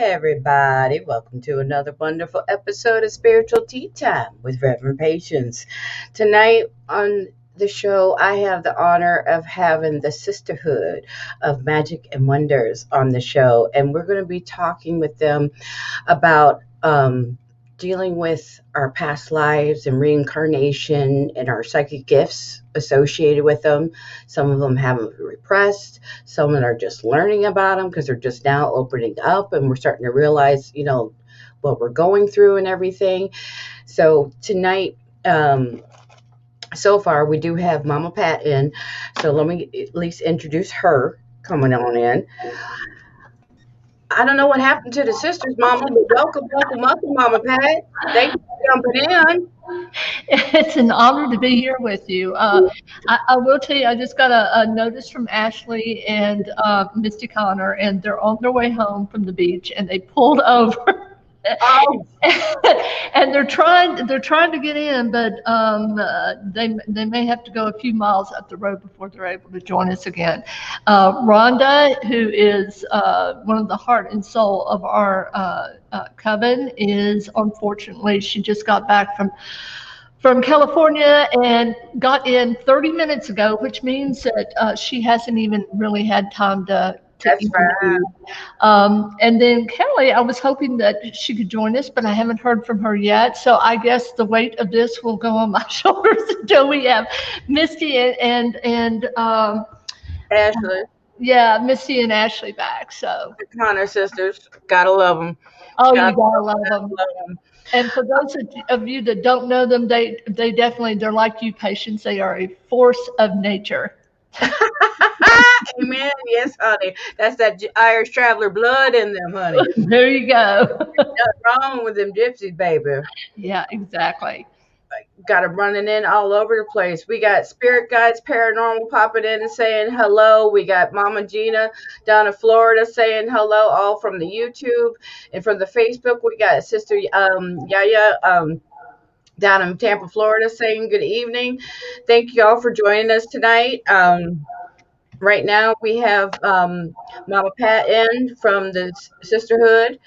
everybody. Welcome to another wonderful episode of Spiritual Tea Time with Payshence. Tonight on the show, I have the honor of having the Sisterhood of Magick and Wonders on the show, and we're going to be talking with them about dealing with our past lives and reincarnation and our psychic gifts associated with them. Some of them have them repressed. Some of them are just learning about them because they're just now opening up and we're starting to realize, what we're going through and everything. So tonight, so far, we do have Mama Pat in. So let me at least introduce her coming on in. I don't know what happened to the sisters, Mama, but welcome, Mama Pat. Thank you for jumping in. It's an honor to be here with you. I will tell you, I just got a notice from Ashley and Misty Connor, and they're on their way home from the beach, and they pulled over. Oh. And they're trying to get in, but they may have to go a few miles up the road before they're able to join us again. Rhonda, who is one of the heart and soul of our Coven, is unfortunately, she just got back from California and got in 30 minutes ago, which means that she hasn't even really had time to That's right. And then Kelly, I was hoping that she could join us, but I haven't heard from her yet. So I guess the weight of this will go on my shoulders until we have Misty and Ashley. Yeah, Misty and Ashley back. So the Connor sisters, gotta love them. Oh, you gotta love them. And for those of you that don't know them, they're like you, Payshence. They are a force of nature. Amen. Yes, honey. That's that Irish traveler blood in them, honey. There you go. Nothing wrong with them gypsies, baby. Yeah, exactly. Got them running in all over the place. We got spirit guides, paranormal popping in and saying hello. We got Mama Gina down in Florida saying hello, all from the YouTube and from the Facebook. We got Sister Yaya down in Tampa, Florida, saying good evening. Thank you all for joining us tonight. Right now we have Mama Pat in from the Sisterhood.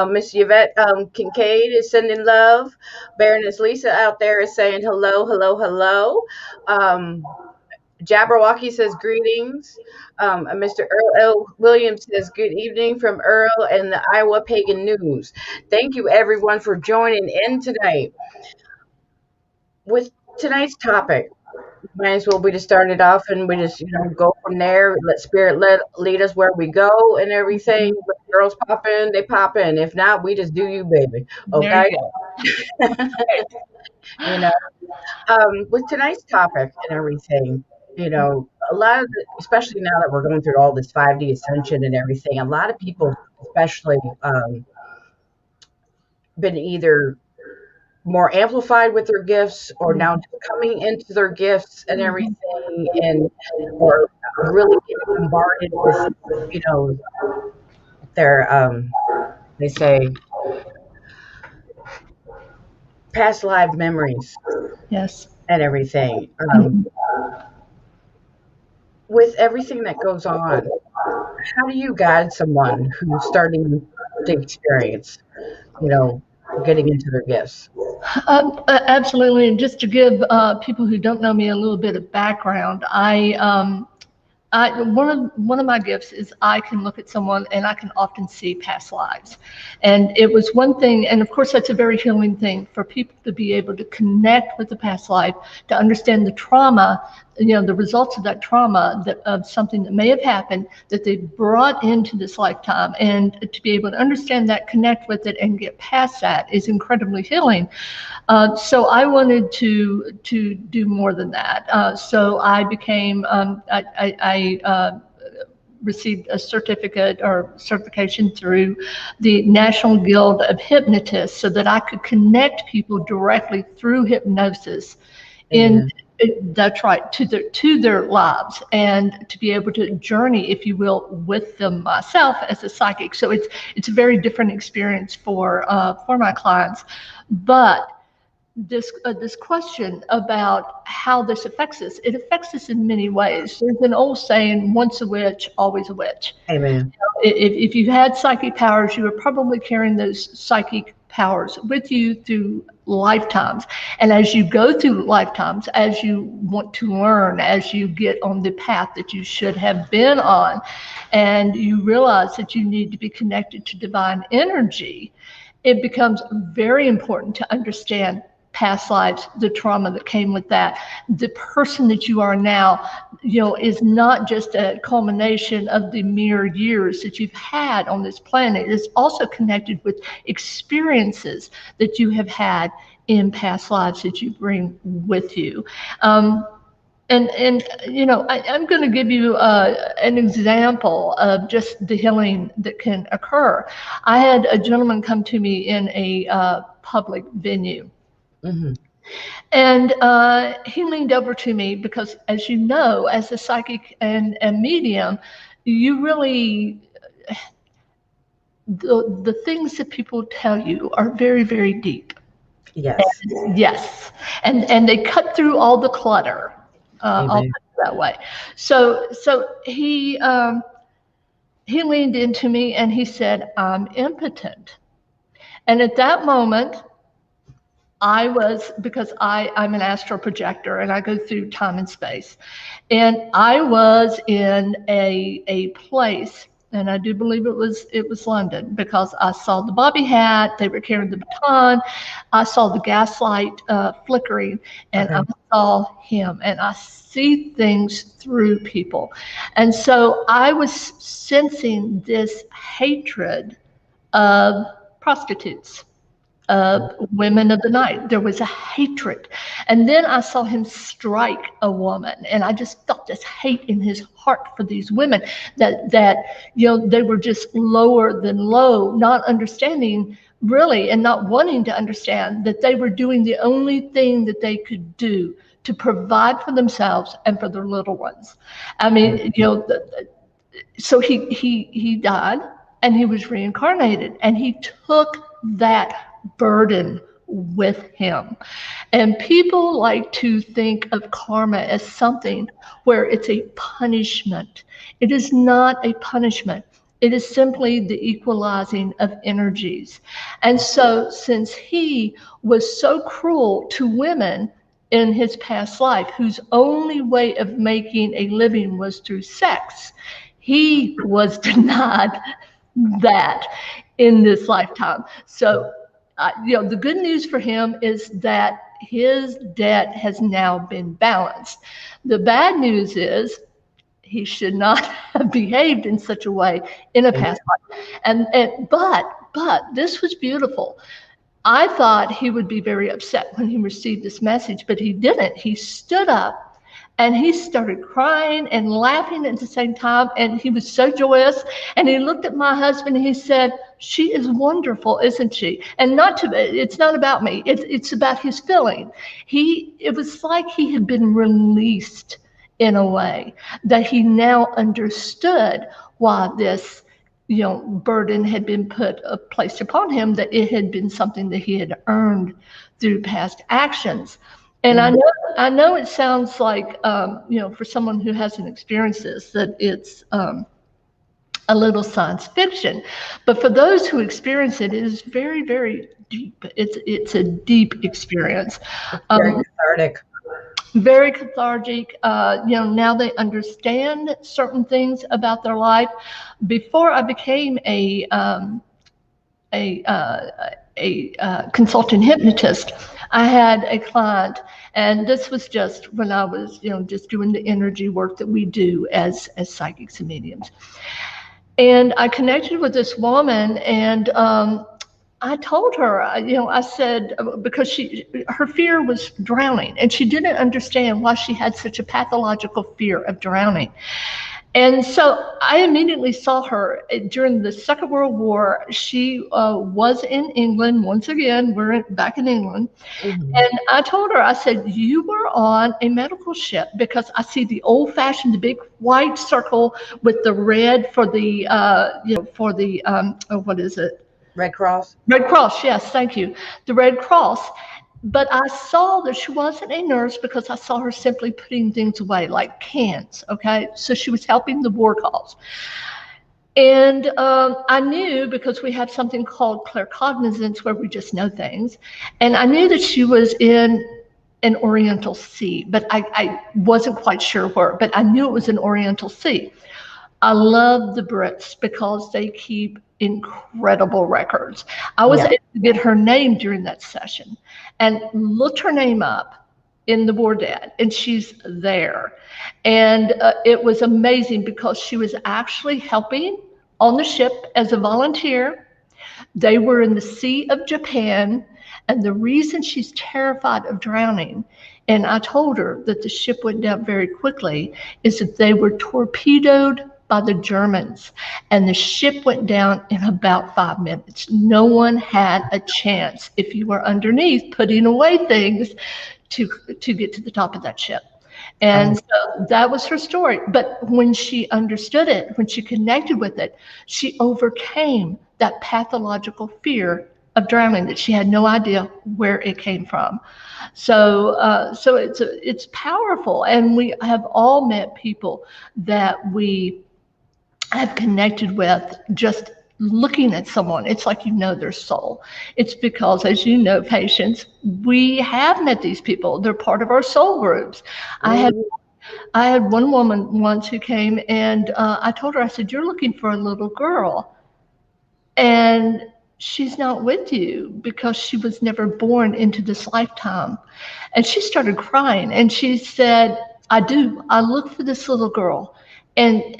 Miss Yvette Kincaid is sending love. Baroness Lisa out there is saying hello, hello, hello. Jabberwocky says greetings. Mr. Earl L. Williams says good evening from Earl and the Iowa Pagan News. Thank you everyone for joining in tonight. With tonight's topic, might as well we just start it off and we just go from there. Let spirit lead us where we go and everything. When girls pop in, they pop in. If not, we just do you, baby. Okay. With tonight's topic and everything, a lot of especially now that we're going through all this 5D ascension and everything, a lot of people, especially, been either more amplified with their gifts or now coming into their gifts and everything, and or really getting bombarded with their they say past life memories. Yes. And everything. With everything that goes on, how do you guide someone who's starting to experience getting into their gifts? Absolutely. And just to give people who don't know me a little bit of background, one of my gifts is I can look at someone and I can often see past lives. And it was one thing, and of course that's a very healing thing for people to be able to connect with the past life, to understand the trauma, the results of that trauma, of something that may have happened that they brought into this lifetime, and to be able to understand that, connect with it, and get past that is incredibly healing. So I wanted to do more than that. So I became, I received a certificate or certification through the National Guild of Hypnotists so that I could connect people directly through hypnosis. That's right, to their lives, and to be able to journey, if you will, with them myself as a psychic. So it's a very different experience for my clients. But this question about how this affects us. It affects us in many ways. There's an old saying, once a witch, always a witch. Amen. If you had psychic powers, you were probably carrying those psychic powers with you through lifetimes. And as you go through lifetimes, as you want to learn, as you get on the path that you should have been on, and you realize that you need to be connected to divine energy, it becomes very important to understand past lives, the trauma that came with that. The person that you are now, is not just a culmination of the mere years that you've had on this planet. It's also connected with experiences that you have had in past lives that you bring with you. I'm going to give you an example of just the healing that can occur. I had a gentleman come to me in a public venue. Mm-hmm. And he leaned over to me because, as you know, as a psychic and a medium, you really, the things that people tell you are very, very deep. Yes. Yes. And they cut through all the clutter. I'll put it that way. So he leaned into me and he said, "I'm impotent." And at that moment, because I'm an astral projector and I go through time and space, and I was in a place, and I do believe it was London, because I saw the bobby hat, they were carrying the baton, I saw the gaslight flickering, and I saw him, and I see things through people. And so I was sensing this hatred of prostitutes, of women of the night. There was a hatred. And then I saw him strike a woman, and I just felt this hate in his heart for these women that they were just lower than low, not understanding really, and not wanting to understand that they were doing the only thing that they could do to provide for themselves and for their little ones. I mean, so he died and he was reincarnated, and he took that burden with him. And people like to think of karma as something where it's a punishment. It is not a punishment. It is simply the equalizing of energies. And so since he was so cruel to women in his past life, whose only way of making a living was through sex, he was denied that in this lifetime. So the good news for him is that his debt has now been balanced. The bad news is he should not have behaved in such a way in a past life. But this was beautiful. I thought he would be very upset when he received this message, but he didn't. He stood up and he started crying and laughing at the same time, and he was so joyous. And he looked at my husband and he said, "She is wonderful, isn't she?" And it's not about me. It's about his feeling. It was like he had been released in a way that he now understood why this burden had been placed upon him, that it had been something that he had earned through past actions. And I know it sounds like, for someone who hasn't experienced this, that it's a little science fiction. But for those who experience it, it is very, very deep. It's a deep experience. Very cathartic. Very cathartic. Now they understand certain things about their life. Before I became a consultant hypnotist, I had a client, and this was just when I was, just doing the energy work that we do as psychics and mediums. And I connected with this woman, and I told her, I said, because her fear was drowning, and she didn't understand why she had such a pathological fear of drowning. And so I immediately saw her during the Second World War. She was in England. Once again, we're back in England. Mm-hmm. And I told her, I said, "You were on a medical ship, because I see the old-fashioned, the big white circle with the red for the, what is it? Red Cross? Red Cross, yes, thank you. The Red Cross. But I saw that she wasn't a nurse because I saw her simply putting things away like cans. Okay, so she was helping the war cause. And I knew, because we have something called claircognizance where we just know things, and I knew that she was in an Oriental Sea, but I wasn't quite sure where, but I knew it was an Oriental Sea. I love the Brits because they keep incredible records. I was able to get her name during that session and looked her name up in the Wardad, and she's there. And it was amazing because she was actually helping on the ship as a volunteer. They were in the Sea of Japan, and the reason she's terrified of drowning, and I told her that the ship went down very quickly, is that they were torpedoed by the Germans, and the ship went down in about 5 minutes. No one had a chance, if you were underneath putting away things, to get to the top of that ship. And so that was her story. But when she understood it, when she connected with it, she overcame that pathological fear of drowning that she had no idea where it came from. So it's powerful. And we have all met people that we have connected with just looking at someone. It's like you know their soul. It's because, as you know, Payshence, we have met these people. They're part of our soul groups. I had one woman once who came, and I told her, I said, "You're looking for a little girl, and she's not with you because she was never born into this lifetime." And she started crying, and she said, "I do. I look for this little girl, and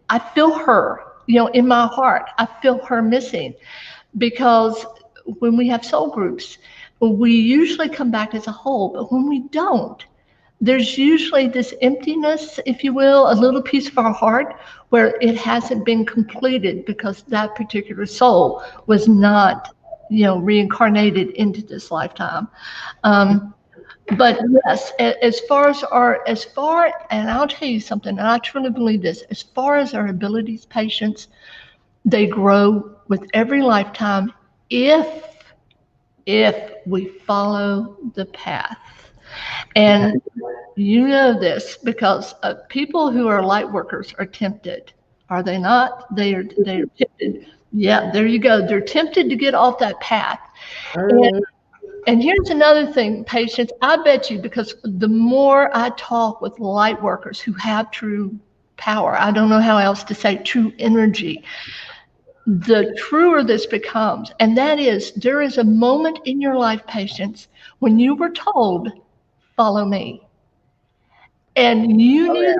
I feel her, in my heart. I feel her missing." Because when we have soul groups, we usually come back as a whole, but when we don't, there's usually this emptiness, if you will, a little piece of our heart where it hasn't been completed because that particular soul was not, reincarnated into this lifetime. But yes, and I'll tell you something, and I truly believe this, as far as our abilities, Payshence, they grow with every lifetime if we follow the path. And you know this because people who are light workers are tempted, are they not? They are tempted. Yeah, there you go. They're tempted to get off that path. And here's another thing, Payshence. I bet you, because the more I talk with light workers who have true power, I don't know how else to say, true energy, the truer this becomes. And that is, there is a moment in your life, Payshence, when you were told, "Follow me." And you knew,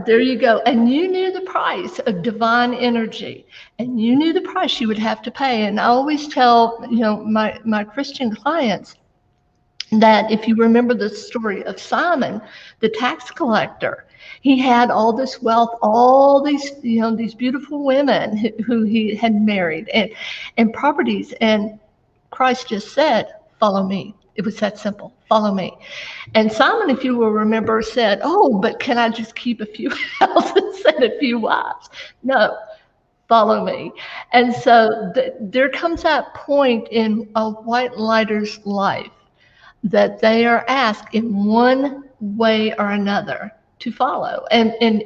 there you go. And you knew the price of divine energy, and you knew the price you would have to pay. And I always tell, my Christian clients that if you remember the story of Simon, the tax collector, he had all this wealth, all these, these beautiful women who he had married, and properties. And Christ just said, "Follow me." It was that simple. Follow me. And Simon, if you will remember, said, "Oh, but can I just keep a few houses and a few wives?" No, follow me. And so there comes that point in a white lighter's life that they are asked in one way or another to follow. And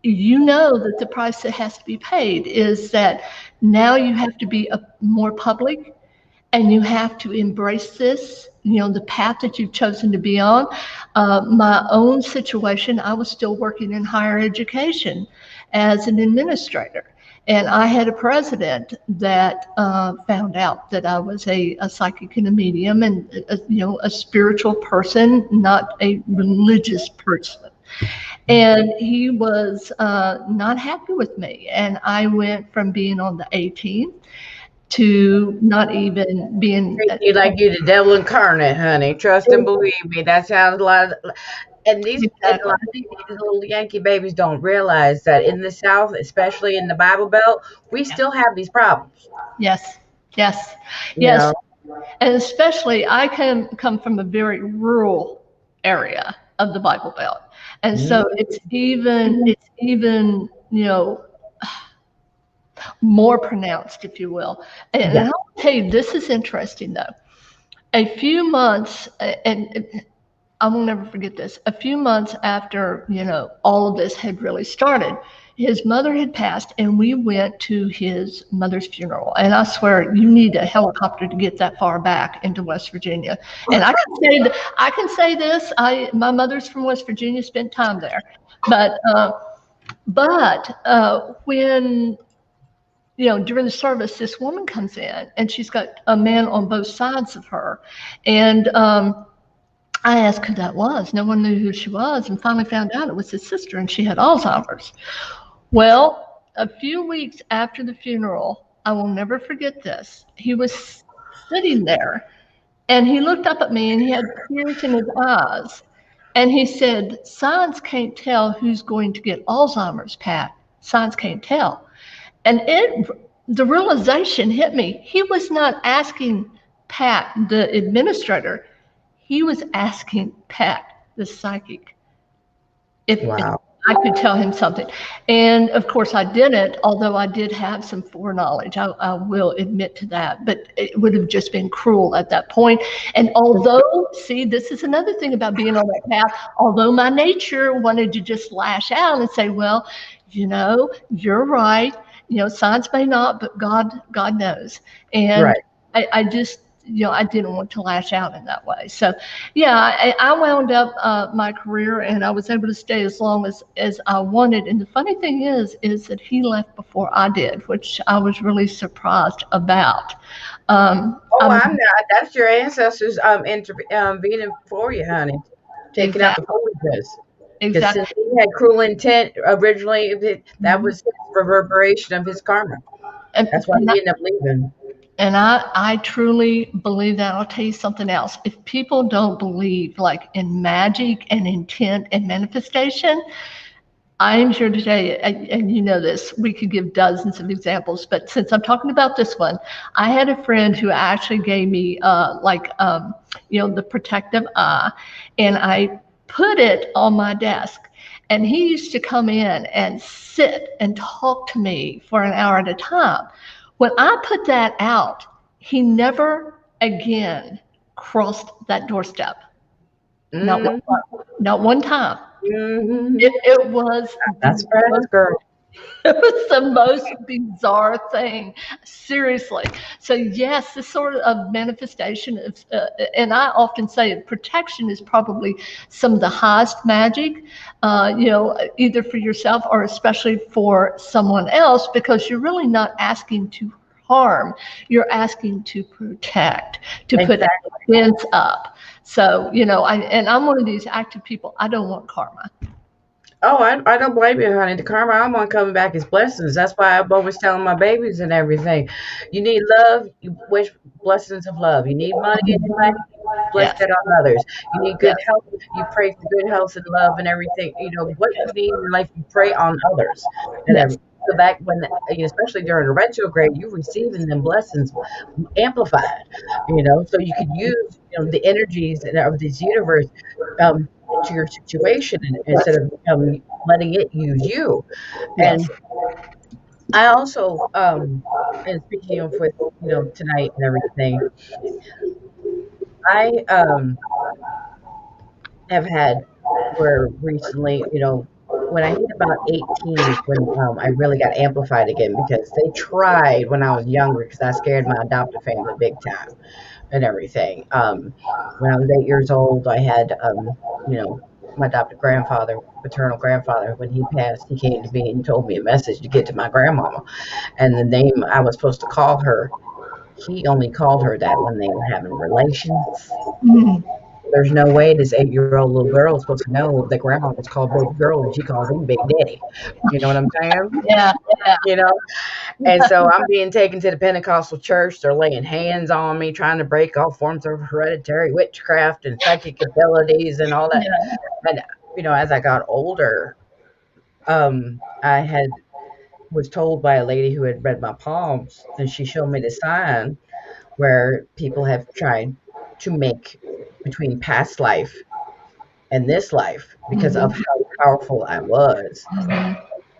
you know that the price that has to be paid is that now you have to be more public, and you have to embrace this, the path that you've chosen to be on. My own situation, I was still working in higher education as an administrator. And I had a president that found out that I was a psychic and a medium, and a spiritual person, not a religious person. And he was not happy with me. And I went from being on the A team to not even being. You like you the devil incarnate, honey. Trust and believe me. That sounds a lot. And a lot of these little Yankee babies don't realize that in the South, especially in the Bible Belt, we still have these problems. Yes. Yes. You Yes. know? And especially, I come from a very rural area of the Bible Belt, and so it's even more pronounced, if you will. And I'll tell you, this is interesting though. A few months, and I will never forget this. A few months after, all of this had really started, his mother had passed, and we went to his mother's funeral. And I swear, you need a helicopter to get that far back into West Virginia. And I can say this: my mother's from West Virginia, spent time there, but when during the service, this woman comes in, and she's got a man on both sides of her, and I asked who that was. No one knew who she was, and finally found out it was his sister, and she had Alzheimer's. Well, a few weeks after the funeral, I will never forget this. He was sitting there, and he looked up at me, and he had tears in his eyes, and he said, "Science can't tell who's going to get Alzheimer's, Pat. Science can't tell." And the realization hit me. He was not asking Pat, the administrator. He was asking Pat, the psychic, if I could tell him something. And of course I didn't, although I did have some foreknowledge. I will admit to that, but it would have just been cruel at that point. And although, see, this is another thing about being on that path, although my nature wanted to just lash out and say, well, you're right. Science may not, but God knows. And right. I just, I didn't want to lash out in that way. So, yeah, I wound up my career, and I was able to stay as long as I wanted. And the funny thing is that he left before I did, which I was really surprised about. I'm not. That's your ancestors intervening for you, honey, taking out the foolishness. Exactly. Since he had cruel intent originally, that was his reverberation of his karma. That's why he ended up leaving. And I truly believe that. I'll tell you something else. If people don't believe like in magic and intent and manifestation, I am here to tell you, and you know this, we could give dozens of examples, but since I'm talking about this one, I had a friend who actually gave me the protective eye, and I put it on my desk. And he used to come in and sit and talk to me for an hour at a time. When I put that out, he never again crossed that doorstep. Mm-hmm. Not one time. Mm-hmm. It was that's right, girl. It was the most bizarre thing, seriously. So yes, this sort of manifestation of, and I often say protection is probably some of the highest magic, either for yourself or especially for someone else, because you're really not asking to harm, you're asking to protect, to put a fence up. So, I'm one of these active people. I don't want karma. Oh, I don't blame you, honey. The karma I'm on coming back is blessings. That's why I'm always telling my babies and everything. You need love, you wish blessings of love. You need money in your life, bless that on others. You need good health, you pray for good health and love and everything. What you need in your life, you pray on others. And so back when, especially during the retrograde, you're receiving them blessings amplified. So you could use the energies of this universe to your situation instead of letting it use you. And I also and speaking of with tonight and everything, I have had where recently, when I hit about 18 is when I really got amplified again, because they tried when I was younger, because I scared my adoptive family big time and everything. When I was 8 years old, I had my adopted grandfather, paternal grandfather, when he passed, he came to me and told me a message to get to my grandmama. And the name I was supposed to call her, he only called her that when they were having relations. Mm-hmm. There's no way this 8-year-old little girl is supposed to know that grandma was called Big Girl and she calls him Big Daddy. You know what I'm saying? Yeah. And so I'm being taken to the Pentecostal church. They're laying hands on me, trying to break all forms of hereditary witchcraft and psychic abilities and all that. Yeah. And, as I got older, I was told by a lady who had read my palms, and she showed me the sign where people have tried to make between past life and this life because of how powerful I was.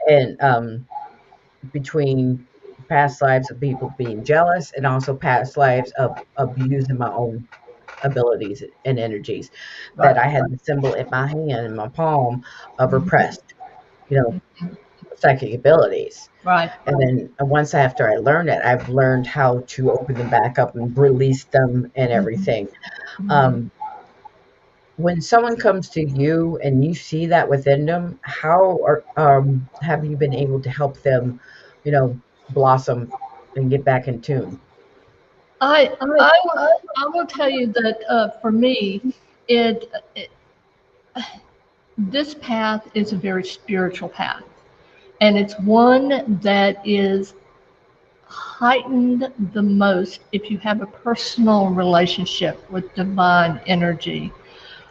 And between past lives of people being jealous and also past lives of abusing my own abilities and energies. That Right. I had the symbol in my hand, in my palm, of repressed, psychic abilities. Right. And then once after I learned it, I've learned how to open them back up and release them and everything. Mhm. Um, when someone comes to you and you see that within them, how have you been able to help them, blossom and get back in tune? I I will tell you that for me, it this path is a very spiritual path, and it's one that is heightened the most if you have a personal relationship with divine energy.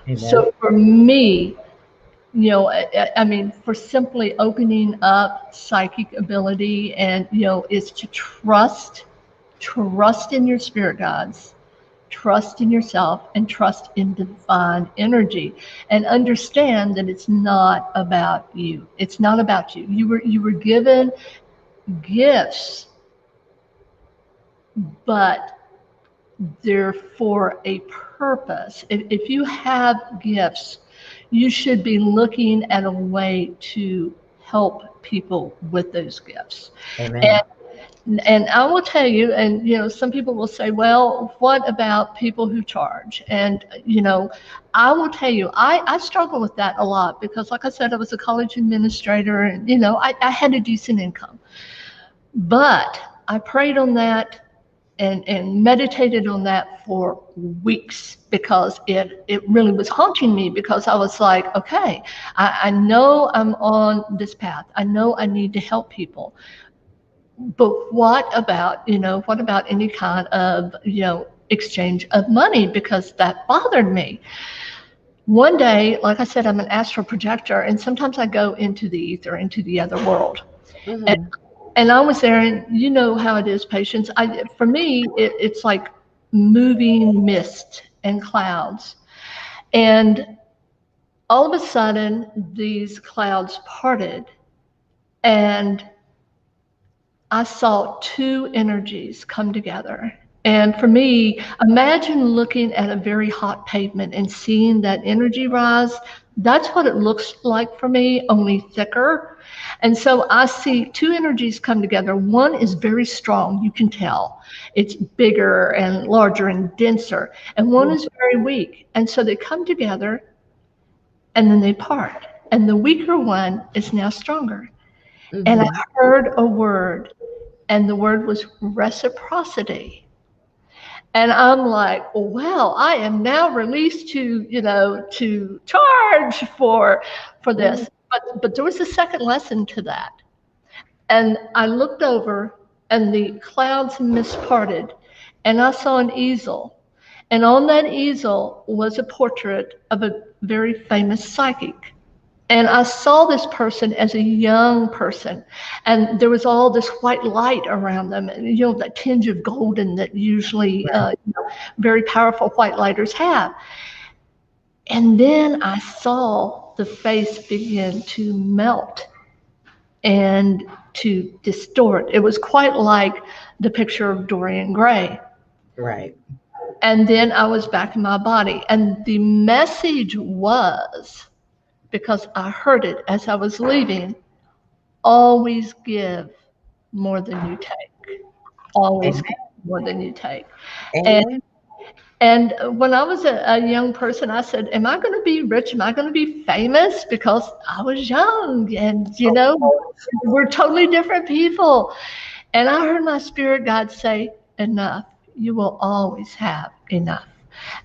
Amen. So for me, I mean, for simply opening up psychic ability and, is to trust in your spirit guides, trust in yourself, and trust in divine energy, and understand that it's not about you. It's not about you. You were given gifts, but they're for a purpose. If you have gifts, you should be looking at a way to help people with those gifts. Amen. And I will tell you, and some people will say, well, what about people who charge? And I will tell you, I struggle with that a lot because, like I said, I was a college administrator, and I had a decent income. But I prayed on that and meditated on that for weeks because it really was haunting me, because I was like, okay, I know I'm on this path. I know I need to help people. But what about any kind of, exchange of money? Because that bothered me. One day, like I said, I'm an astral projector, and sometimes I go into the ether, into the other world. And, Hmm. and I was there, and you know how it is, patience. For me, it's like moving mist and clouds. And all of a sudden, these clouds parted, and I saw two energies come together. And for me, imagine looking at a very hot pavement and seeing that energy rise. That's what it looks like for me, only thicker. And so I see two energies come together. One is very strong, you can tell. It's bigger and larger and denser. And one is very weak. And so they come together and then they part. And the weaker one is now stronger. And I Hmm. heard a word, and the word was reciprocity. And I'm like, well, I am now released to charge for Hmm. this. But there was a second lesson to that. And I looked over, and the clouds misparted, and I saw an easel. And on that easel was a portrait of a very famous psychic. And I saw this person as a young person, and there was all this white light around them, and that tinge of golden that usually Right. very powerful white lighters have. And then I saw the face begin to melt and to distort. It was quite like the picture of Dorian Gray. Right. And then I was back in my body, and the message was, because I heard it as I was leaving, always give more than you take. Always Amen. give more than you take. And Amen. and when I was a young person, I said, am I going to be rich? Am I going to be famous? Because I was young, and we're totally different people. And I heard my spirit guide say, enough. You will always have enough.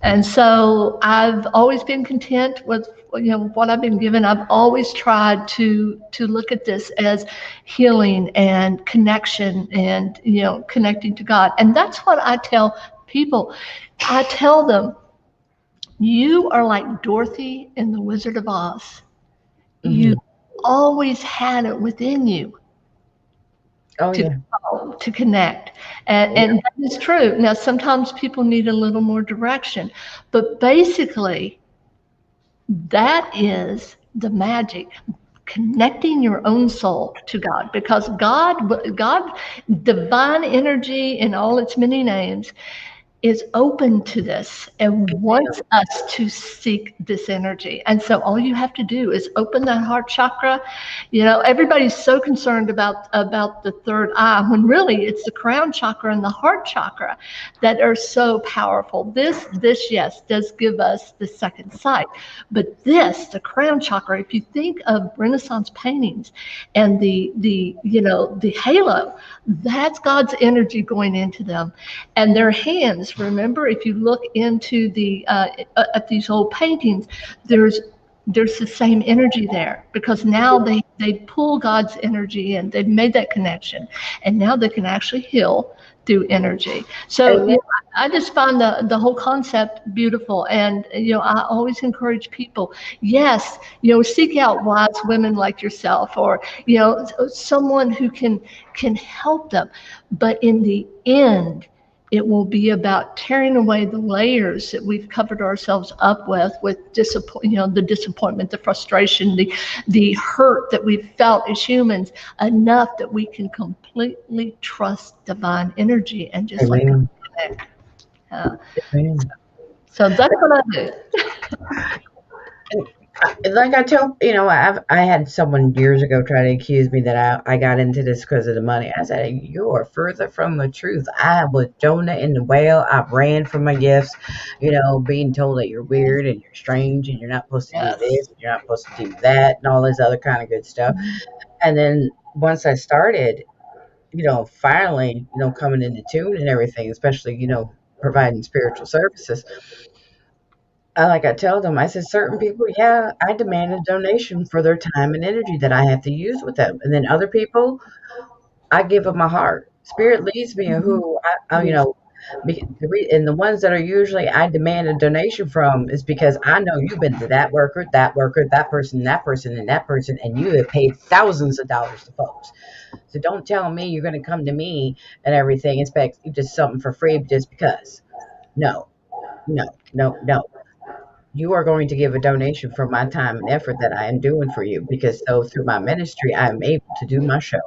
And so I've always been content with what I've been given. I've always tried to look at this as healing and connection, and connecting to God. And that's what I tell people. I tell them, you are like Dorothy in The Wizard of Oz. You Hmm. always had it within you Oh to yeah. to connect. And, Yeah. and that is true. Now, sometimes people need a little more direction, but basically, that is the magic, connecting your own soul to God, because God, divine energy in all its many names, is open to this and wants us to seek this energy. And so all you have to do is open that heart chakra. You know, everybody's so concerned about the third eye, when really it's the crown chakra and the heart chakra that are so powerful. This yes, does give us the second sight. But this, the crown chakra, if you think of Renaissance paintings and the halo, that's God's energy going into them. And their hands, remember, if you look into at these old paintings, there's the same energy there, because now they pull God's energy in. They've made that connection, and now they can actually heal through energy. So I just find the whole concept beautiful. And I always encourage people, yes, seek out wise women like yourself, or someone who can help them. But in the end, it will be about tearing away the layers that we've covered ourselves up with the disappointment, the frustration, the hurt that we've felt as humans, enough that we can completely trust divine energy and just connect. So that's what I do. Like I tell, I had someone years ago try to accuse me that I got into this because of the money. I said, you are further from the truth. I was Jonah in the whale. I ran from my gifts, being told that you're weird and you're strange and you're not supposed to do this and you're not supposed to do that and all this other kind of good stuff. And then once I started, finally, coming into tune and everything, especially, providing spiritual services, like I tell them, I said, certain people, I demand a donation for their time and energy that I have to use with them. And then other people, I give them my heart. Spirit leads me who and the ones that are usually I demand a donation from is because I know you've been to that worker, that person, and that person, and you have paid thousands of dollars to folks. So don't tell me you're going to come to me and everything, expect just something for free just because. No, no, no, no. You are going to give a donation for my time and effort that I am doing for you, because so through my ministry I am able to do my show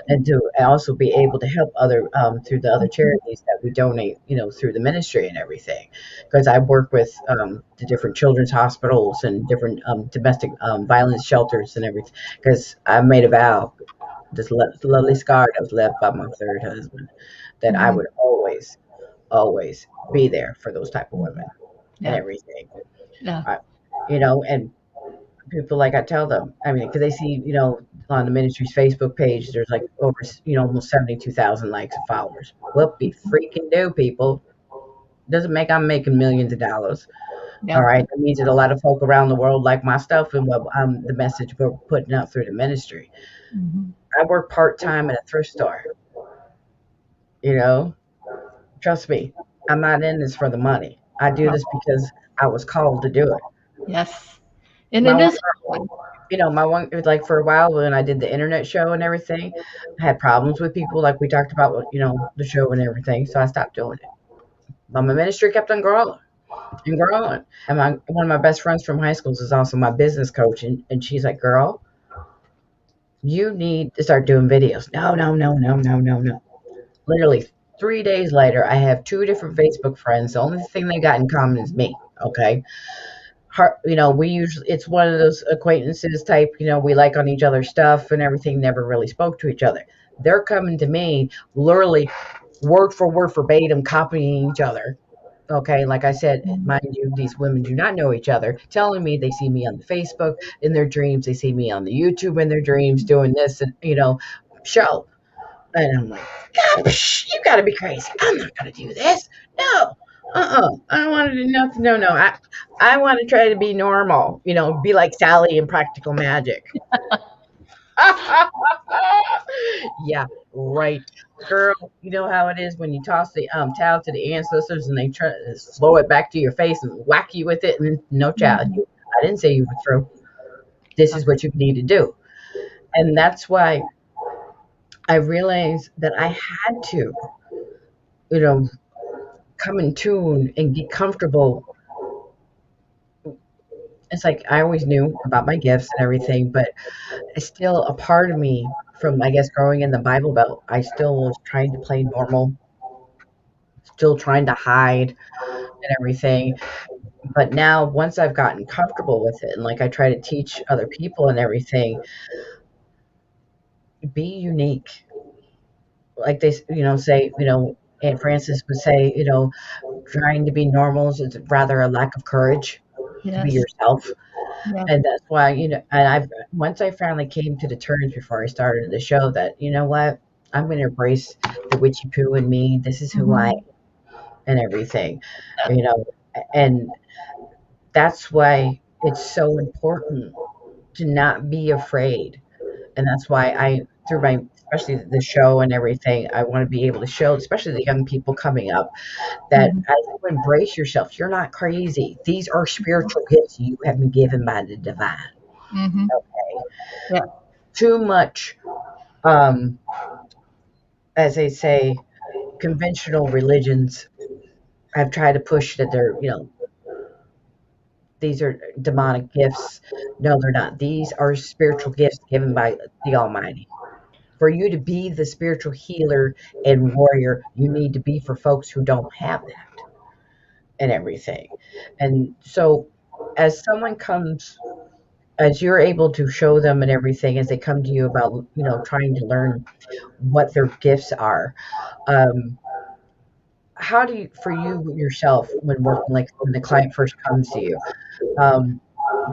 and to also be able to help other through the other charities that we donate through the ministry and everything, because I work with the different children's hospitals and different domestic violence shelters and everything, because I made a vow, this lovely scar that was left by my third husband, that I would always be there for those type of women and everything. Yeah. And people, like I tell them, I mean, because they see, on the ministry's Facebook page, there's like over, almost 72,000 likes and followers. Whoopie freaking do, people. Doesn't make I'm making millions of dollars. Yeah. All right. That means that a lot of folk around the world like my stuff and what the message we're putting out through the ministry. Mm-hmm. I work part-time at a thrift store. Trust me, I'm not in this for the money. I do this because I was called to do it. Yes. And it is. My one, like for a while when I did the internet show and everything, I had problems with people, like we talked about, the show and everything. So I stopped doing it. But my ministry kept on growing and growing. And one of my best friends from high school is also my business coach. And she's like, girl, you need to start doing videos. No. Literally 3 days later, I have 2 different Facebook friends. The only thing they got in common is me. Okay. We usually, it's one of those acquaintances type, we like on each other's stuff and everything, never really spoke to each other. They're coming to me, literally word for word, verbatim, copying each other. Okay. Like I said, mind you, these women do not know each other, telling me they see me on the Facebook in their dreams. They see me on the YouTube in their dreams doing this and, show. And I'm like, gosh, you got to be crazy. I'm not going to do this. No. I don't want to do nothing. No. I want to try to be normal, be like Sally in Practical Magic. Yeah, right. Girl, you know how it is when you toss the towel to the ancestors and they try to throw it back to your face and whack you with it, and no, child, I didn't say you were through. This is what you need to do. And that's why I realized that I had to, come in tune and get comfortable. It's like I always knew about my gifts and everything, but it's still a part of me from, I guess, growing in the Bible Belt. I still was trying to play normal, still trying to hide and everything. But now, once I've gotten comfortable with it, and like I try to teach other people and everything, be unique. Like they, say, Aunt Frances would say, trying to be normal is rather a lack of courage to be Yes. yourself. Yeah. And that's why, and once I finally came to the terms before I started the show that, you know what, I'm going to embrace the witchy poo in me. This is who I am Mhm. and everything, you know, and that's why it's so important to not be afraid. And that's why through my, especially the show and everything, I want to be able to show, especially the young people coming up, that Mhm. as you embrace yourself, you're not crazy. These are spiritual gifts you have been given by the divine. Mhm. Okay. Yeah. Too much, um, as they say, conventional religions have tried to push that they're, these are demonic gifts. No, they're not. These are spiritual gifts given by the Almighty. For you to be the spiritual healer and warrior, you need to be for folks who don't have that and everything. And so, as someone comes, as you're able to show them and everything, as they come to you about, trying to learn what their gifts are, um, how do you, for you yourself, when working, like when the client first comes to you, um,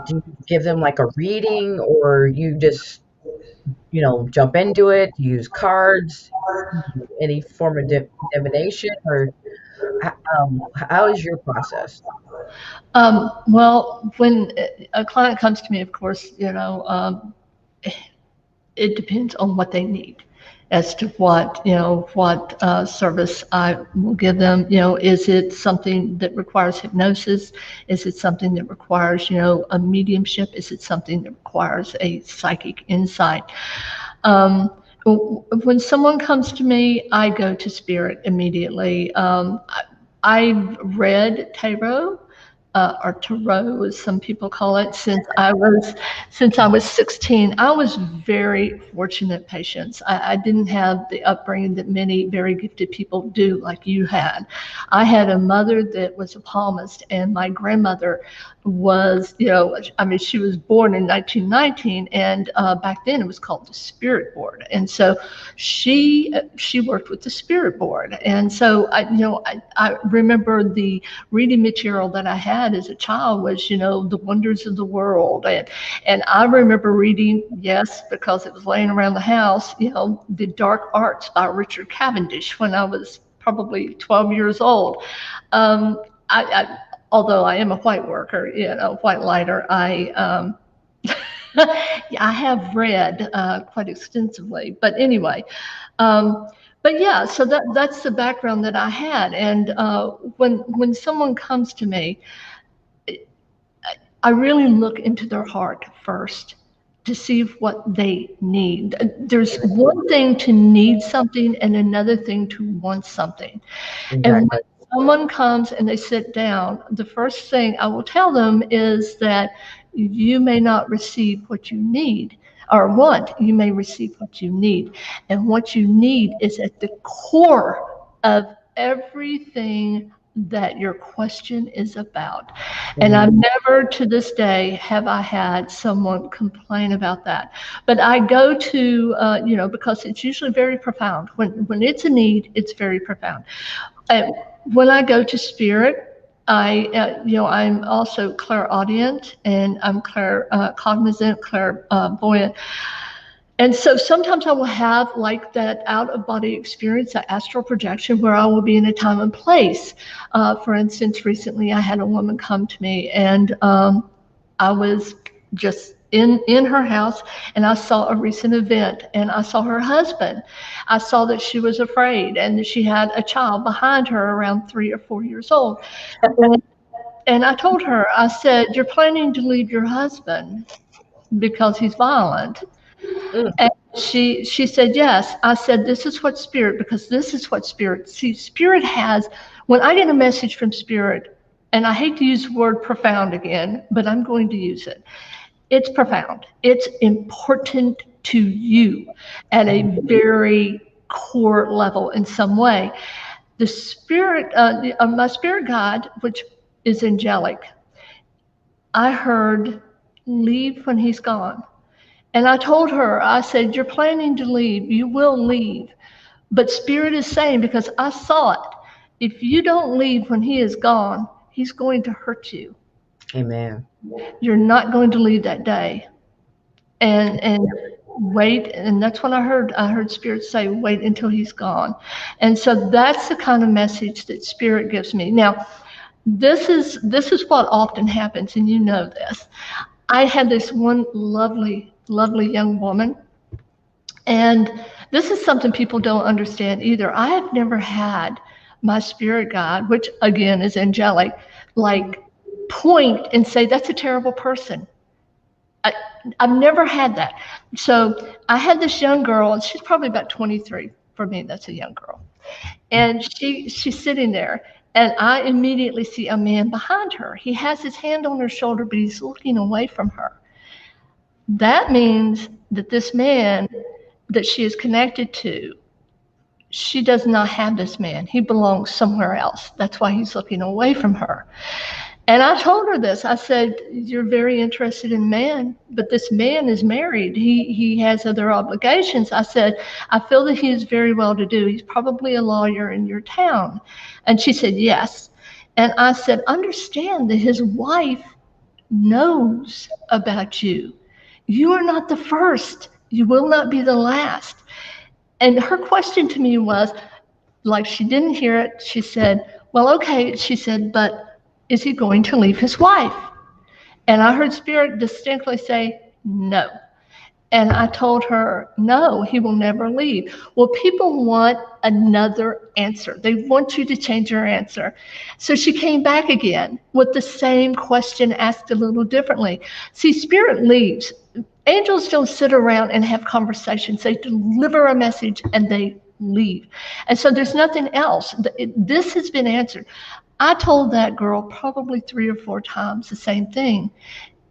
do you give them like a reading, or you just, jump into it, use cards, any form of divination, or how is your process? Well, when a client comes to me, of course, it depends on what they need as to what service I will give them. Is it something that requires hypnosis? Is it something that requires a mediumship? Is it something that requires a psychic insight? um, when someone comes to me, I go to spirit immediately. I've read tarot, or tarot, as some people call it, since I was 16. I was very fortunate, Patience. I didn't have the upbringing that many very gifted people do, like you had. I had a mother that was a palmist, and my grandmother was, I mean, she was born in 1919, and back then it was called the Spirit Board, and so she worked with the Spirit Board, and so I remember the reading material that I had as a child was, the wonders of the world, and I remember reading, yes, because it was laying around the house, the Dark Arts by Richard Cavendish when I was probably 12 years old. I although I am a white worker, white lighter, yeah, I have read quite extensively. But anyway, um, but yeah, so that's the background that I had. And when someone comes to me, I really look into their heart first to see what they need. There's one thing to need something and another thing to want something. And when Exactly. someone comes and they sit down, the first thing I will tell them is that you may not receive what you need or want. You may receive what you need. And what you need is at the core of everything that your question is about. And Mhm. I've never to this day have I had someone complain about that. But I go to, because it's usually very profound. When it's a need, it's very profound. Uh, when I go to spirit, I'm also clairaudient and I'm cognizant, clairvoyant. And so sometimes I will have like that out of body experience, that astral projection, where I will be in a time and place. For instance, recently I had a woman come to me, and I was just in her house, and I saw a recent event, and I saw her husband. I saw that she was afraid, and that she had a child behind her around 3 or 4 years old. And, and I told her, I said, "You're planning to leave your husband because he's violent." Mm, And she said, yes. I said, this is what spirit, because this is what spirit, see, spirit has, when I get a message from spirit, and I hate to use the word profound again, but I'm going to use it. It's profound. It's important to you at a very core level in some way. The spirit, my spirit guide, which is angelic, I heard, leave when he's gone. And I told her, I said, you're planning to leave. You will leave. But Spirit is saying, because I saw it, if you don't leave when he is gone, he's going to hurt you. Amen. You're not going to leave that day. And wait, and that's when I heard Spirit say, wait until he's gone. And so that's the kind of message that Spirit gives me. Now, this is what often happens, and you know this. I had this one lovely, lovely young woman, and this is something people don't understand either. I have never had my spirit guide, which again is angelic, like point and say, that's a terrible person. I've never had that. So I had this young girl, and she's probably about 23. For me, that's a young girl. And she's sitting there, and I immediately see a man behind her. He has his hand on her shoulder, but he's looking away from her. That means that this man that she is connected to, she does not have this man. He belongs somewhere else. That's why he's looking away from her. And I told her this. I said, you're very interested in man, but this man is married. He has other obligations. I said, I feel that he is very well to do. He's probably a lawyer in your town. And she said, yes. And I said, understand that his wife knows about you. You are not the first. You will not be the last. And her question to me was, like she didn't hear it, she said, well, okay. She said, but is he going to leave his wife? And I heard Spirit distinctly say, no. And I told her, no, he will never leave. Well, people want another answer. They want you to change your answer. So she came back again with the same question asked a little differently. See, Spirit leaves. Angels don't sit around and have conversations. They deliver a message and they leave. And so there's nothing else. This has been answered. I told that girl probably 3 or 4 times the same thing.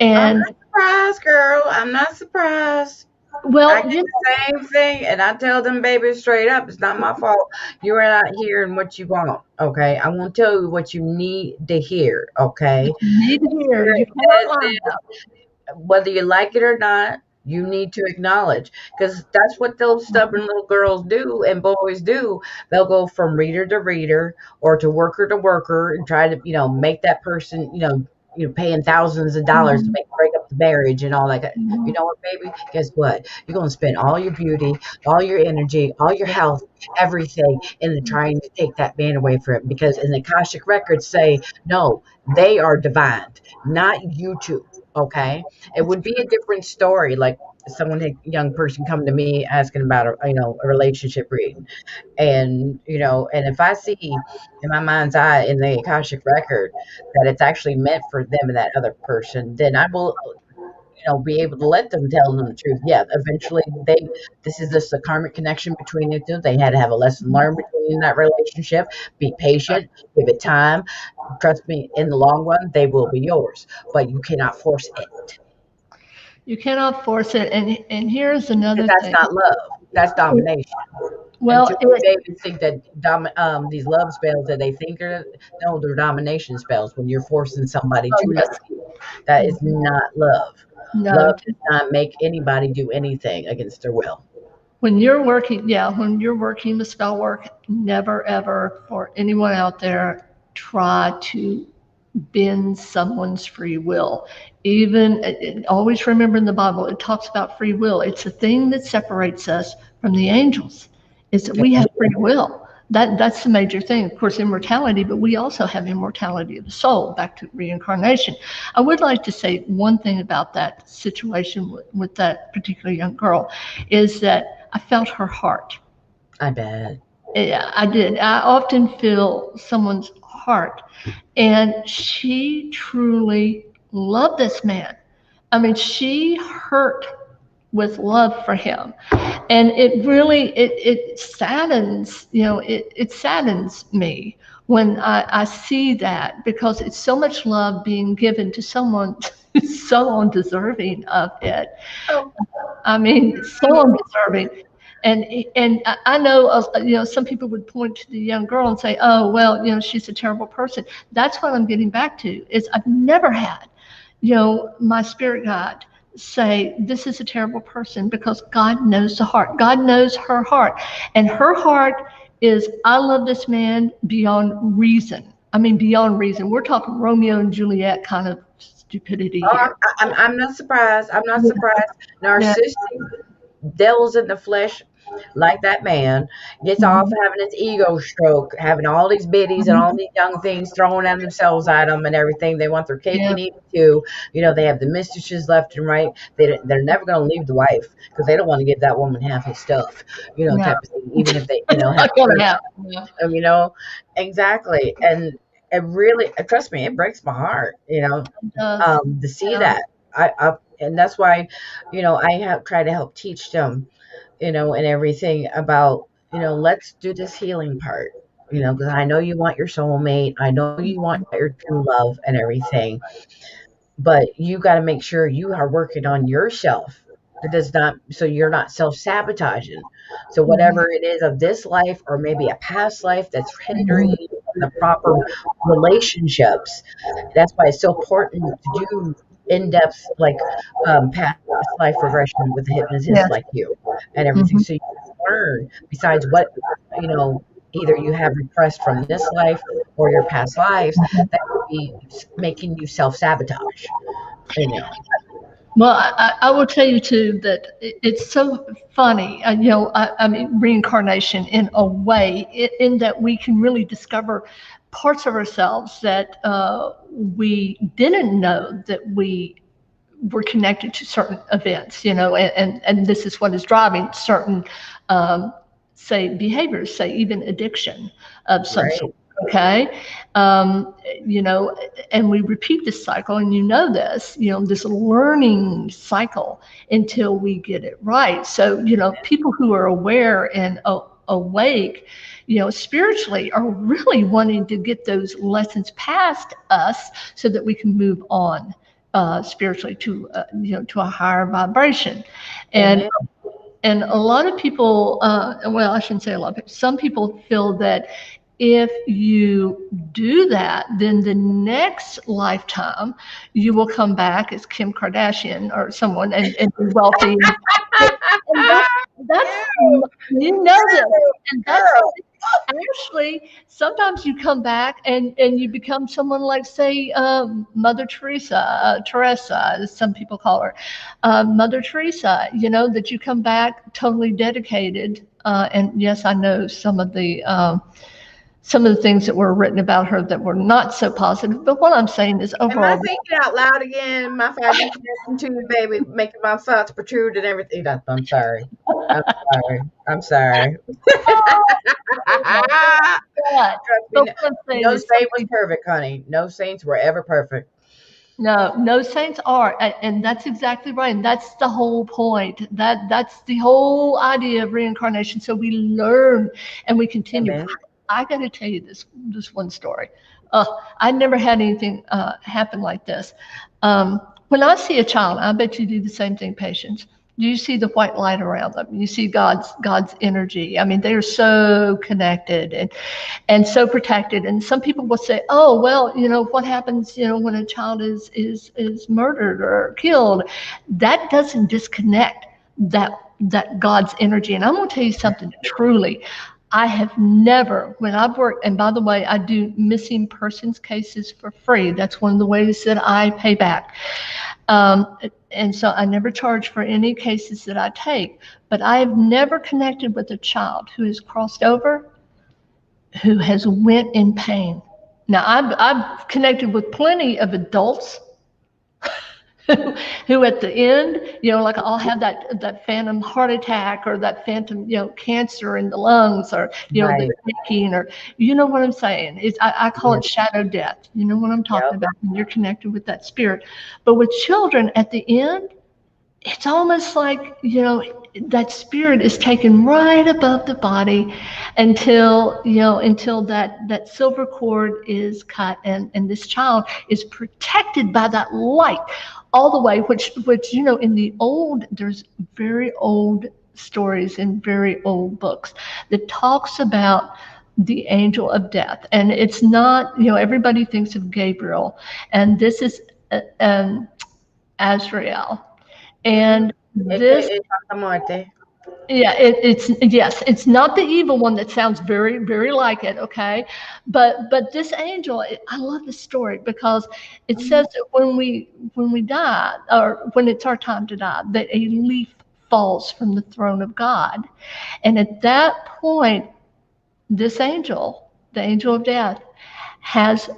And I'm not surprised, girl. I'm not surprised. well, I get the same thing, and I tell them babies straight up, it's not my fault. You're not hearing what you want, okay? I won't tell you what you need to hear, okay? you need to hear. You cannot lie about it. Whether you like it or not, you need to acknowledge, because that's what those stubborn little girls do and boys do. They'll go from reader to reader or to worker and try to, make that person, paying thousands of dollars to break up the marriage and all that. You know what, baby? Guess what? You're going to spend all your beauty, all your energy, all your health, everything in trying to take that man away from it, because in the Akashic records say, no, they are divine, not you two. Okay, it would be a different story. Like a young person come to me asking about a relationship reading, and and if I see in my mind's eye in the Akashic record that it's actually meant for them and that other person, then I will be able to let them tell them the truth. Yeah, eventually this is just a karmic connection between the two. They had to have a lesson learned between that relationship. Be patient, give it time. Trust me, in the long run, they will be yours, but you cannot force it. You cannot force it. And here's another That's thing. not love. That's domination. Well, Babies think that these love spells that they think they're domination spells. When you're forcing somebody to love you, that is not love. no. Love does not make anybody do anything against their will. When you're working the spell work, never ever, for anyone out there, try to bend someone's free will. Always remember in the Bible, it talks about free will. It's the thing that separates us from the angels, is that we have free will. That's the major thing. Of course, immortality, but we also have immortality of the soul, back to reincarnation. I would like to say one thing about that situation with that particular young girl, is that I felt her heart. I bet. Yeah, I did. I often feel someone's heart, and she truly loved this man. I mean, she hurt with love for him, and it really it saddens it saddens me when I see that, because it's so much love being given to someone so undeserving of it. I mean, so undeserving. I know, some people would point to the young girl and say, oh, well, she's a terrible person. That's what I'm getting back to, is I've never had, my spirit guide say, this is a terrible person, because God knows the heart. God knows her heart. And her heart is, I love this man beyond reason. I mean, beyond reason. We're talking Romeo and Juliet kind of stupidity here. I'm not surprised. I'm not Yeah. surprised. Yeah. Narcissistic devils in the flesh, like that man, gets off Mhm. having his ego stroke, having all these biddies and all Mhm. these young things throwing at themselves at them and everything. They want their cake Yeah. and eat it too. They have the mistresses left and right. They're never going to leave the wife because they don't want to give that woman half his stuff, No. type of thing. Even if they, have Not to gonna hurt happen. Yeah. them, exactly. And it really, trust me, it breaks my heart, It does. to see Yeah. that. And that's why, I have tried to help teach them, and everything about, let's do this healing part, because I know you want your soulmate. I know you want your true love and everything, but you got to make sure you are working on yourself. It does not, so you're not self-sabotaging. So Mhm. whatever it is of this life or maybe a past life that's hindering Mhm. you from the proper relationships, that's why it's so important to do in-depth, like, past life regression with a Yeah. hypnotist like you and everything. Mhm. So you can learn besides what, you know, either you have repressed from this life or your past lives that could be making you self-sabotage, you know. Well, I will tell you too that it's so funny. I mean, reincarnation in a way, in that we can really discover parts of ourselves that we didn't know that we were connected to certain events, and this is what is driving certain, um, say, behaviors, say even addiction of some sort. Right. Okay. um, you know and we repeat this cycle, and this, this learning cycle, until we get it right. So, people who are aware and awake, spiritually, are really wanting to get those lessons past us so that we can move on, spiritually, to to a higher vibration. and Amen. and a lot of people, well, I shouldn't say a lot of people, some people feel that if you do that, then the next lifetime you will come back as Kim Kardashian or someone, and be wealthy. And that's, Ew, this, and that's girl. actually, sometimes you come back and you become someone like, say, Mother Teresa, Teresa, as some people call her, Mother Teresa. That you come back totally dedicated. And yes, I know some of the things that were written about her that were not so positive. But what I'm saying is, Am I overall, thinking out loud again? My 5D connection to you, baby, making my thoughts protrude and everything. I'm sorry. I'm sorry. I'm sorry. oh my God. Trust me, But what I'm saying no is, some saint was people, perfect, honey. No saints were ever perfect. no saints are, and that's exactly right. And that's the whole point. That's the whole idea of reincarnation. So we learn and we continue. Amen. I got to tell you this one story. I never had anything happen like this. When I see a child, I bet you do the same thing, patients. You see the white light around them. You see God's energy. I mean, they are so connected and so protected. And some people will say, "Oh, well, what happens, when a child is murdered or killed? That doesn't disconnect that God's energy." And I'm going to tell you something truly. I have never, when I've worked, and by the way, I do missing persons cases for free. That's one of the ways that I pay back. Um, and so I never charge for any cases that I take, but I have never connected with a child who has crossed over, who has went in pain. Now, I've connected with plenty of adults who at the end, like, I'll have that phantom heart attack, or that phantom, cancer in the lungs, or, the Right. shaking, or, what I'm saying. I call Yeah. it shadow death. You know what I'm talking Yep. about when you're connected with that spirit. But with children at the end, it's almost like, that spirit is taken right above the body until that silver cord is cut, and this child is protected by that light all the way, which in the old, there's very old stories in very old books that talks about the angel of death. And it's not, everybody thinks of Gabriel, and this is Azrael. And this, AKA Santa Muerte. yeah, it's not the evil one that sounds very, very like it, okay? But this angel, I love this story because it says that when we die, or when it's our time to die, that a leaf falls from the throne of God, and at that point, this angel, the angel of death, has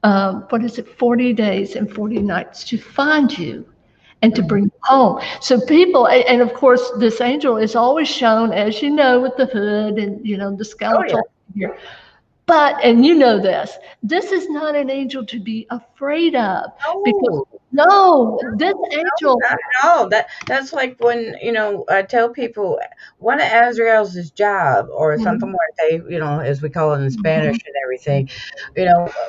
40 days and 40 nights to find you and to bring you home. So people, and of course, this angel is always shown, as you know, with the hood and, the skeletal figure. But, and this is not an angel to be afraid of. Because, this angel. Not at all. That's like when, I tell people one of Azrael's job, or Santa Muerte, as we call it in Spanish and everything,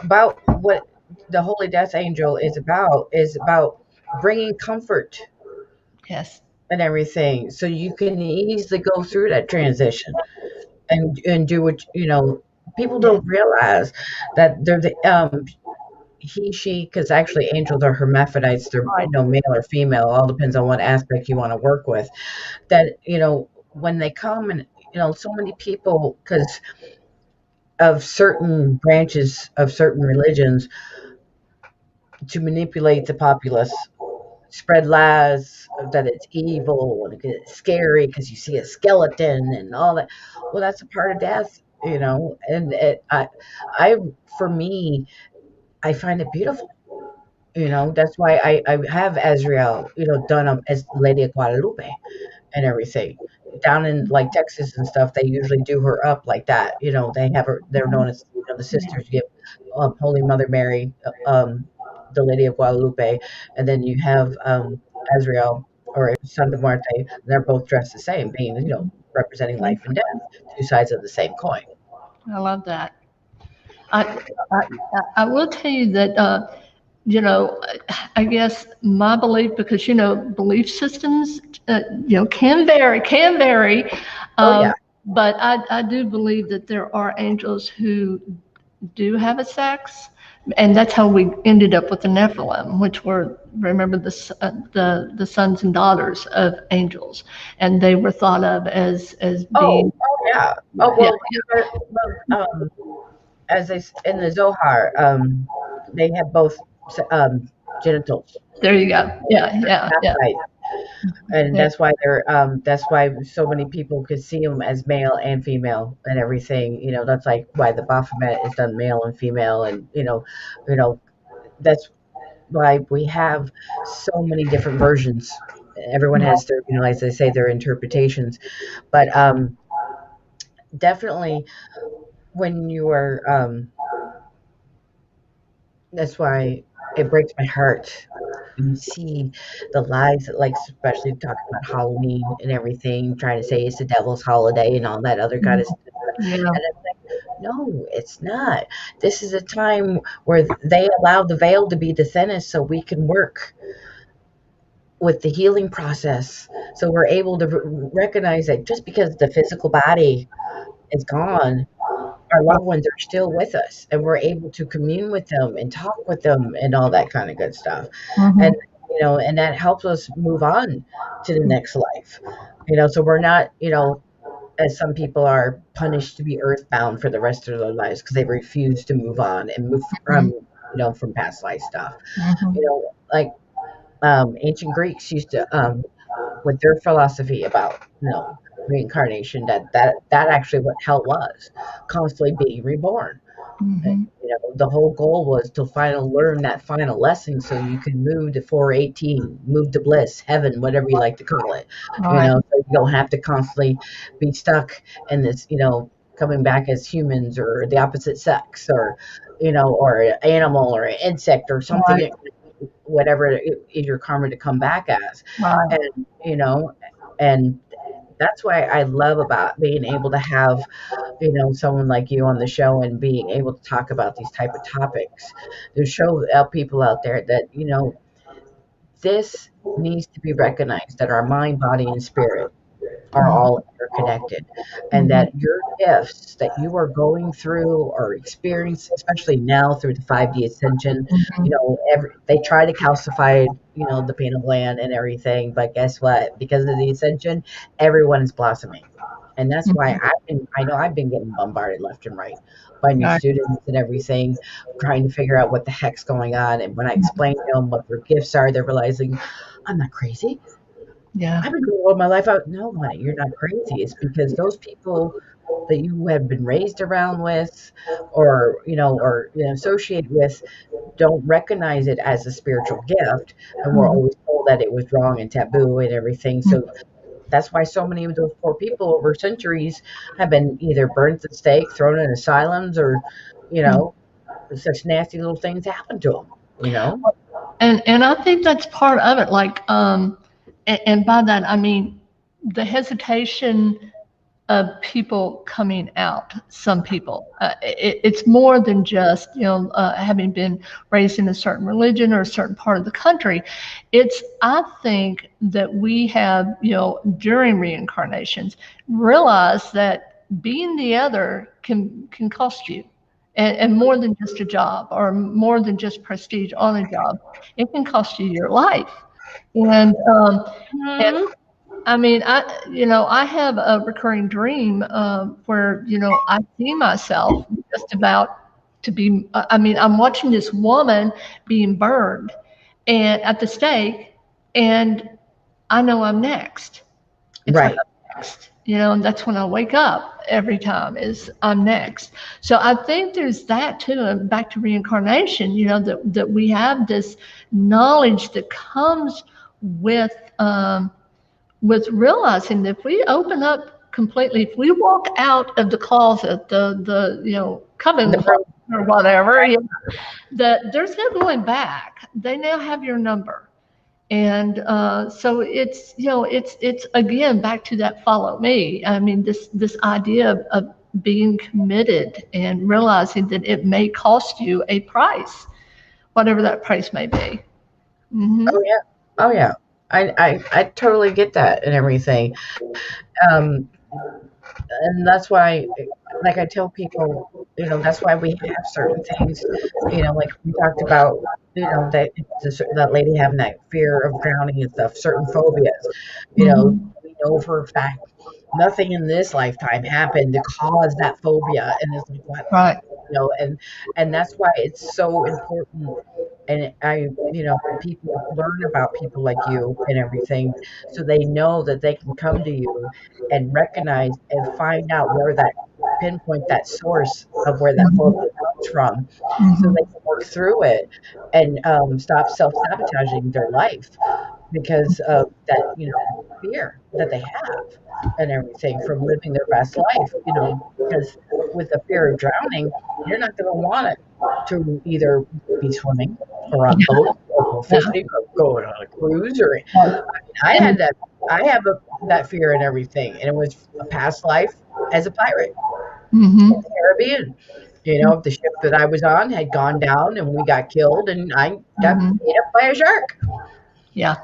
about what the Holy Death Angel is about bringing comfort. Yes. And everything, so you can easily go through that transition and do what people don't realize that they're the he, she, because actually angels are hermaphrodites. They're male or female. All depends on what aspect you want to work with. That when they come, and so many people, because of certain branches of certain religions, to manipulate the populace, spread lies that it's evil and it's scary because you see a skeleton and all that. Well, that's a part of death, and for me, I find it beautiful. That's why I have Azrael, done as Lady of Guadalupe and everything. Down in like Texas and stuff, they usually do her up like that. They have her. They're known as the sisters give Holy Mother Mary, the Lady of Guadalupe, and then you have Azrael or Santa Muerte. They're both dressed the same, being representing life and death, two sides of the same coin. I love that. I will tell you that I guess my belief, because belief systems can vary. But I do believe that there are angels who do have a sex, and that's how we ended up with the Nephilim, which were, remember, the sons and daughters of angels, and they were thought of as being. As they in the Zohar, they have both genitals. There you go. Yeah. Right. And that's why that's why so many people could see them as male and female and everything. That's like why the Baphomet is done male and female, and that's why we have so many different versions. Everyone has their, as they say, their interpretations, but definitely when you are, that's why it breaks my heart when you see the lies that, like, especially talking about Halloween and everything, trying to say it's the devil's holiday and all that other kind of stuff. And it's like, no, it's not. This is a time where they allow the veil to be descended so we can work with the healing process. So we're able to recognize that just because the physical body is gone, our loved ones are still with us, and we're able to commune with them and talk with them and all that kind of good stuff. And and that helps us move on to the next life. So we're not, as some people are, punished to be earthbound for the rest of their lives because they refuse to move on and move from from past life stuff. Like ancient Greeks used to, with their philosophy about reincarnation, that actually what hell was, constantly being reborn. And, the whole goal was to finally learn that final lesson so you can move to 418, move to bliss, heaven, whatever you like to call it. So you don't have to constantly be stuck in this, coming back as humans or the opposite sex, or or an animal or an insect or something, whatever is your karma to come back as. And and that's why I love about being able to have someone like you on the show and being able to talk about these type of topics, to show people out there that this needs to be recognized, that our mind, body, and spirit are all interconnected, and that your gifts that you are going through or experience, especially now through the 5D ascension, they try to calcify, the pineal gland and everything, but guess what? Because of the ascension, everyone is blossoming. And that's why I know I've been getting bombarded left and right by new Right. students and everything, trying to figure out what the heck's going on. And when I explain to them what their gifts are, they're realizing I'm not crazy. Yeah. I've been doing all my life out. No, honey, you're not crazy. It's because those people that you have been raised around with, or associate with, don't recognize it as a spiritual gift, and we're always told that it was wrong and taboo and everything. So that's why so many of those poor people over centuries have been either burned at the stake, thrown in asylums, or such nasty little things happen to them. And I think that's part of it. Like, and by that I mean the hesitation of people coming out. Some people, it's more than just having been raised in a certain religion or a certain part of the country. I think that we have during reincarnations realized that being the other can cost you. And more than just a job or more than just prestige on a job, it can cost you your life. And and Mhm. I mean, I have a recurring dream where, I see myself just about to be, I mean, I'm watching this woman being burned and at the stake, and I know I'm next. It's like Right. I'm next, and that's when I wake up every time is I'm next. So I think there's that too. And back to reincarnation, that we have this knowledge that comes with, with realizing that if we open up completely, if we walk out of the closet, the Coven The closet room, or whatever, that there's no going back. They now have your number. And so it's again back to that follow me. I mean, this idea of being committed and realizing that it may cost you a price, whatever that price may be. oh yeah, oh yeah. I totally get that and everything. Um, and that's why, like I tell people, that's why we have certain things, like we talked about, that lady having that fear of drowning and stuff, certain phobias, Hmm. we know for a fact nothing in this lifetime happened to cause that phobia. And it's like, what? Right. And that's why it's so important. And people learn about people like you and everything, so they know that they can come to you and recognize and find out where that pinpoint that source of where that phobia comes from, so they Hmm. can work through it and stop self-sabotaging their life because of that, fear that they have and everything from living their best life, because with the fear of drowning, you're not going to want it to either be swimming or on boats or go Yeah. fishing or going on a cruise or I had And that I have that fear and everything, and it was a past life as a pirate in hmm the Caribbean. The ship that I was on had gone down and we got killed and I got hmm ate up by a shark. Yeah.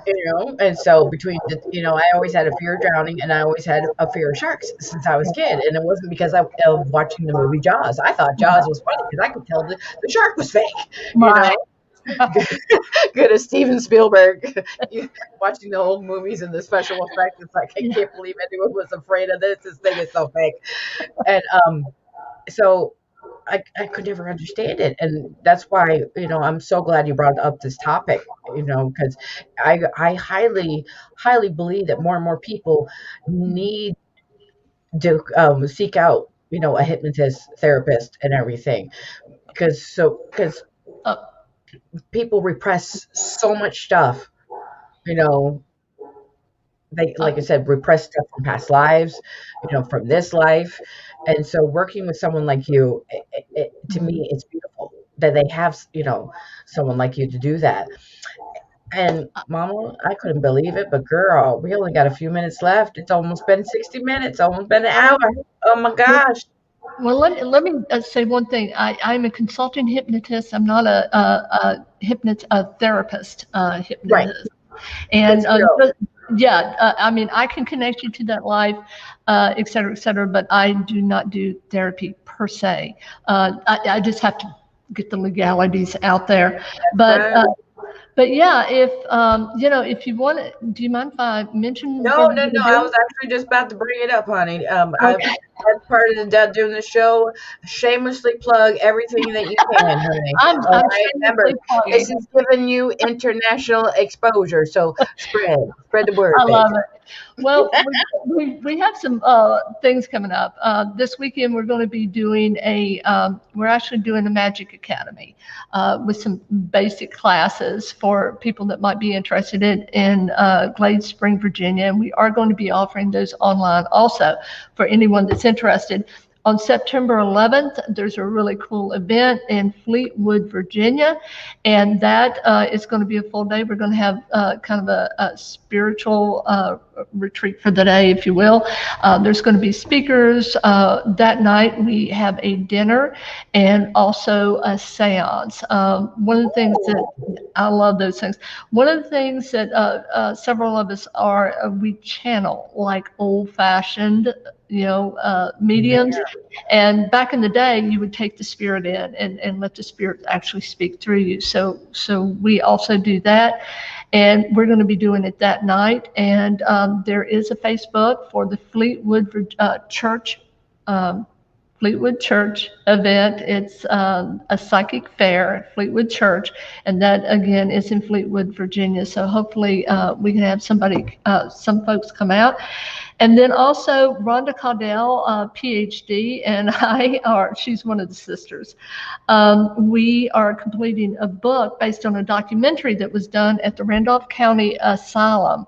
And so between I always had a fear of drowning and I always had a fear of sharks since I was a kid. And it wasn't because of watching the movie Jaws. I thought Jaws was funny because I could tell the shark was fake, you Right. know. Good as Steven Spielberg. Watching the old movies and the special effects, it's like I Yeah. can't believe anyone was afraid of this. This thing is so fake. And so I could never understand it. And that's why, I'm so glad you brought up this topic, because I highly, highly believe that more and more people need to seek out, a hypnotist therapist and everything. Because Uh, people repress so much stuff, you know, they, uh, like I said, repress stuff from past lives, from this life. And so working with someone like you, to me, it's beautiful that they have, someone like you to do that. And Mama, I couldn't believe it, but girl, we only got a few minutes left. It's almost been 60 minutes, almost been an hour. Oh my gosh. well, let me say one thing. I'm a consulting hypnotist. I'm not a therapist Right. hypnotist. Good And skill. Yeah, I mean, I can connect you to that life, et cetera, but I do not do therapy per se. I just have to get the legalities out there. But Right. yeah, if if you want to, do you mind if I mention No, what we're no, going no. to I do? was actually just about to bring it up, honey. Okay. That's part of doing the show. Shamelessly plug everything that you can, honey. All I'm right. Remember, shamelessly this plugging. is giving you international exposure. So spread the word, I baby. love it. Well, we have some things coming up. This weekend, we're going to be doing we're actually doing a Magic Academy with some basic classes for people that might be interested in Glade Spring, Virginia. And we are going to be offering those online also for anyone that's interested. On September 11th, there's a really cool event in Fleetwood, Virginia, and that is going to be a full day. We're going to have kind of a spiritual retreat for the day, if you will. There's going to be speakers that night. We have a dinner and also a seance. One of the things that I love those things. One of the things that several of us are, we channel like old-fashioned, mediums. And back in the day, you would take the spirit in and let the spirit actually speak through you. So we also do that. And we're going to be doing it that night. And there is a Facebook for the Church Fleetwood Church event. It's a psychic fair at Fleetwood Church, and that again is in Fleetwood, Virginia. So hopefully we can have some folks come out. And then also Rhonda Caudell, PhD, and she's one of the sisters. We are completing a book based on a documentary that was done at the Randolph County Asylum.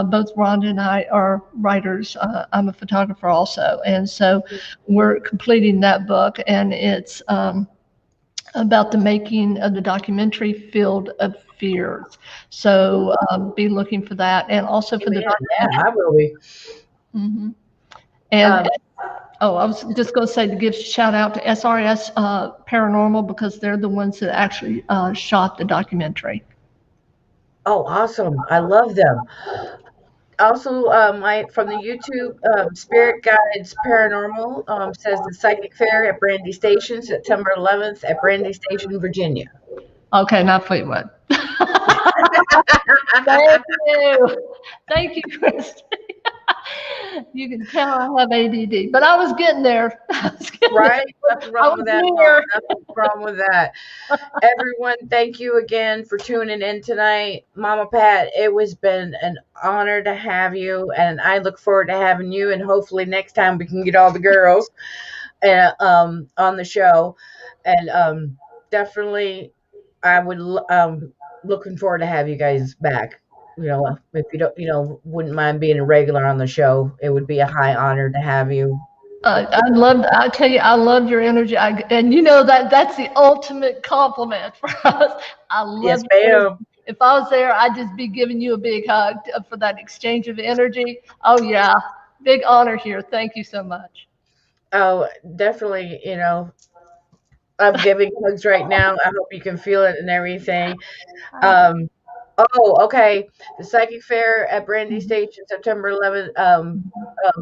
Both Rhonda and I are writers. I'm a photographer also. And so we're completing that book, and it's about the making of the documentary Field of Fears. So be looking for that. And also for the Yeah, I will be. Mhm. And Um, I was just going to say to give shout out to SRS Paranormal, because they're the ones that actually shot the documentary. oh, awesome. I love them. Also, from the YouTube, Spirit Guides Paranormal says the Psychic Fair at Brandy Station, September 11th at Brandy Station, Virginia. Okay, not Fleetwood. Thank you. Thank you, Christy. You can tell I have ADD, but I was getting there. Right? Nothing I wrong was with that, Mom. there. Nothing wrong with that. Everyone, thank you again for tuning in tonight. Mama Pat, it was been an honor to have you, and I look forward to having you, and hopefully next time we can get all the girls and on the show. And definitely I would looking forward to have you guys back. If you don't, wouldn't mind being a regular on the show, it would be a high honor to have you. I tell you, I love your energy. And you know that's the ultimate compliment for us. I Yes, love your energy. ma'am. If I was there, I'd just be giving you a big hug for that exchange of energy. Oh yeah, big honor here. Thank you so much. Oh, definitely. I'm giving hugs right now. I hope you can feel it and everything. Um, oh, okay. The Psychic Fair at Brandy Station, September 11th,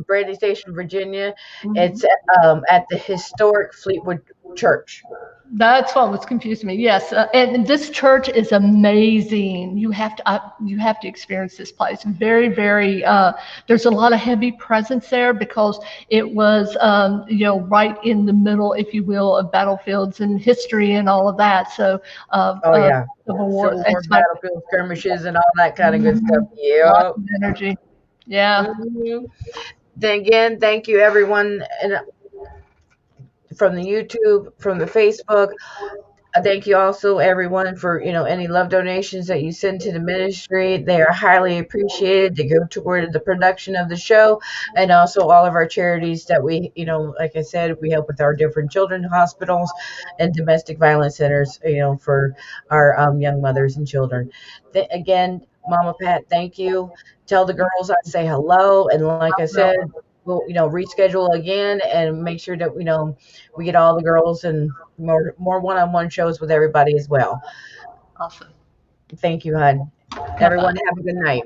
Brandy Station, Virginia. Mhm. It's at the historic Fleetwood Church. That's what was confusing me. Yes, and this church is amazing. You have to experience this place. Very, very. There's a lot of heavy presence there because it was, right in the middle, if you will, of battlefields and history and all of that. So, Oh, yeah. Civil War. Civil War It's like battlefield skirmishes and all that kind of good stuff. lots Yeah. of energy. Yeah. Then again, thank you everyone and from the YouTube, from the Facebook. Thank you also everyone for any love donations that you send to the ministry. They are highly appreciated. They go toward the production of the show, and also all of our charities that we, like I said, we help with our different children's hospitals and domestic violence centers. For our young mothers and children. Again, Mama Pat, thank you. Tell the girls I say hello, and like I said, we'll reschedule again and make sure that we get all the girls and more one-on-one shows with everybody as well. Awesome. Thank you, hon. Bye bye. Everyone have a good night.